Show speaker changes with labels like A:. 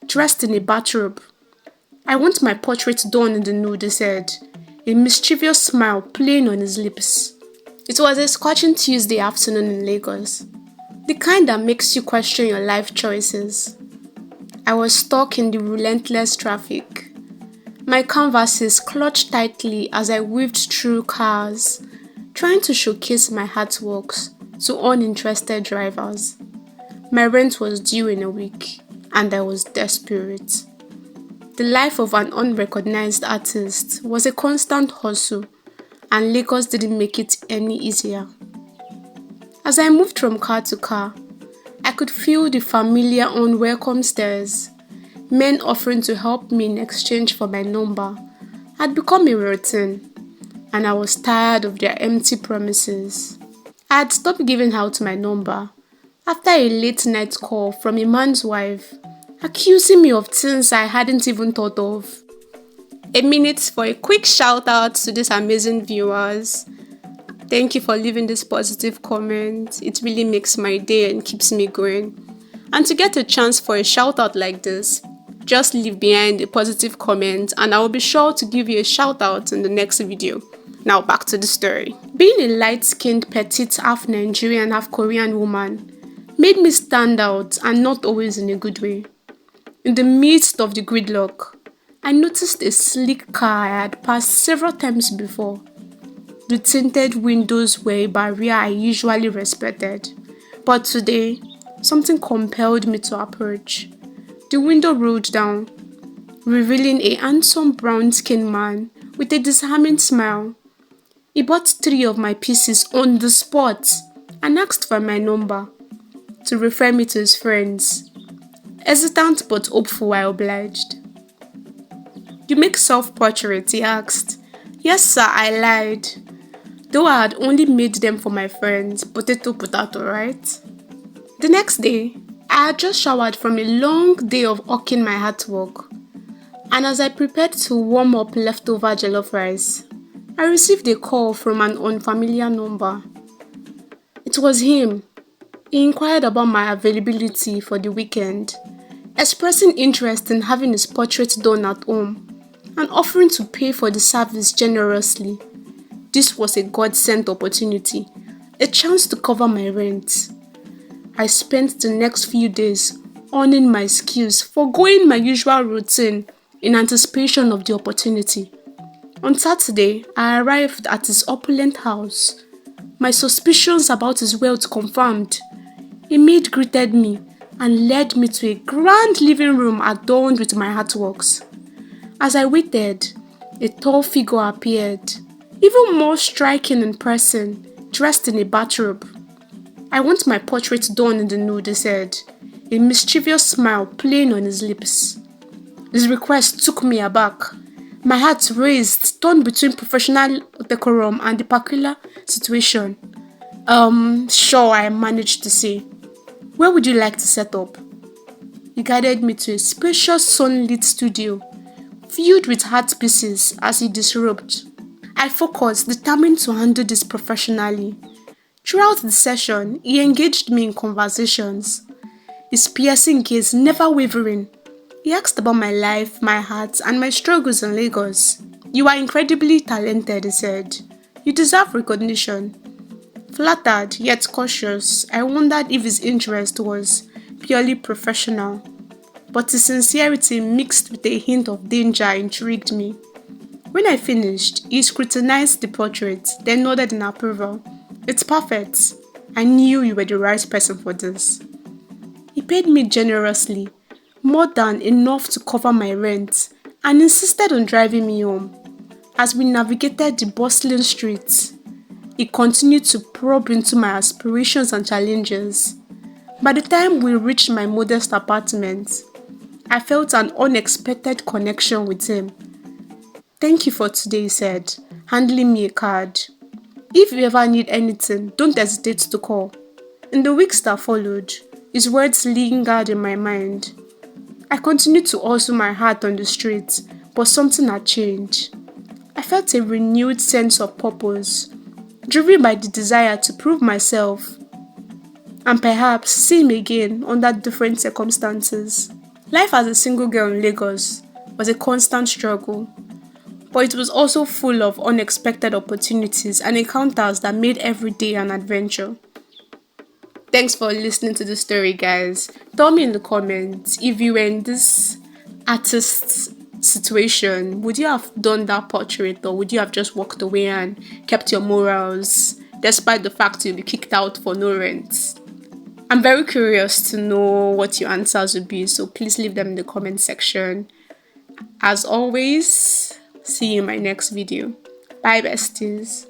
A: dressed in a bathrobe. "I want my portrait done in the nude," he said, a mischievous smile playing on his lips. It was a scorching Tuesday afternoon in Lagos, the kind that makes you question your life choices. I was stuck in the relentless traffic, my canvases clutched tightly as I weaved through cars, trying to showcase my artworks to uninterested drivers. My rent was due in a week, and I was desperate. The life of an unrecognized artist was a constant hustle, and Lagos didn't make it any easier. As I moved from car to car, I could feel the familiar unwelcome stares. Men offering to help me in exchange for my number had become a routine, and I was tired of their empty promises. I had stopped giving out my number after a late night call from a man's wife, accusing me of things I hadn't even thought of. A minute for a quick shout out to these amazing viewers. Thank you for leaving this positive comment. It really makes my day and keeps me going. And to get a chance for a shout out like this, just leave behind a positive comment and I will be sure to give you a shout out in the next video. Now back to the story. Being a light-skinned, petite, half Nigerian, half Korean woman made me stand out, and not always in a good way. In the midst of the gridlock, I noticed a sleek car I had passed several times before. The tinted windows were a barrier I usually respected, but today, something compelled me to approach. The window rolled down, revealing a handsome brown-skinned man with a disarming smile. He bought 3 of my pieces on the spot and asked for my number to refer me to his friends. Hesitant but hopeful, I obliged. "You make self-portraits?" he asked. "Yes, sir," I lied, though I had only made them for my friends. Potato, right? The next day, I had just showered from a long day of hawking my artwork, and as I prepared to warm up leftover jollof rice, I received a call from an unfamiliar number. It was him. He inquired about my availability for the weekend, expressing interest in having his portrait done at home and offering to pay for the service generously. This was a God-sent opportunity, a chance to cover my rent. I spent the next few days honing my skills, foregoing my usual routine in anticipation of the opportunity. On Saturday, I arrived at his opulent house. My suspicions about his wealth confirmed. A maid greeted me and led me to a grand living room adorned with my artworks. As I waited, a tall figure appeared, even more striking in person, dressed in a bathrobe. "I want my portrait done in the nude," he said, a mischievous smile playing on his lips. His request took me aback. My heart raced, torn between professional decorum and the peculiar situation. Sure," I managed to say. "Where would you like to set up?" He guided me to a spacious sunlit studio, filled with art pieces as he disrobed. I focused, determined to handle this professionally. Throughout the session, he engaged me in conversations, his piercing gaze never wavering. He asked about my life, my heart, and my struggles in Lagos. "You are incredibly talented," he said. "You deserve recognition." Flattered, yet cautious, I wondered if his interest was purely professional. But his sincerity mixed with a hint of danger intrigued me. When I finished, he scrutinized the portrait, then nodded in approval. "It's perfect. I knew you were the right person for this." He paid me generously, more than enough to cover my rent, and insisted on driving me home. As we navigated the bustling streets, he continued to probe into my aspirations and challenges. By the time we reached my modest apartment, I felt an unexpected connection with him. "Thank you for today," he said, handing me a card. "If you ever need anything, don't hesitate to call." In the weeks that followed, his words lingered in my mind. I continued to hustle my heart on the streets, but something had changed. I felt a renewed sense of purpose, driven by the desire to prove myself and perhaps see him again under different circumstances. Life as a single girl in Lagos was a constant struggle, but it was also full of unexpected opportunities and encounters that made every day an adventure. Thanks for listening to the story, guys. Tell me in the comments if you were in this artist's situation, would you have done that portrait or would you have just walked away and kept your morals despite the fact you'll be kicked out for no rent? I'm very curious to know what your answers would be, so please leave them in the comment section. As always, see you in my next video. Bye, besties.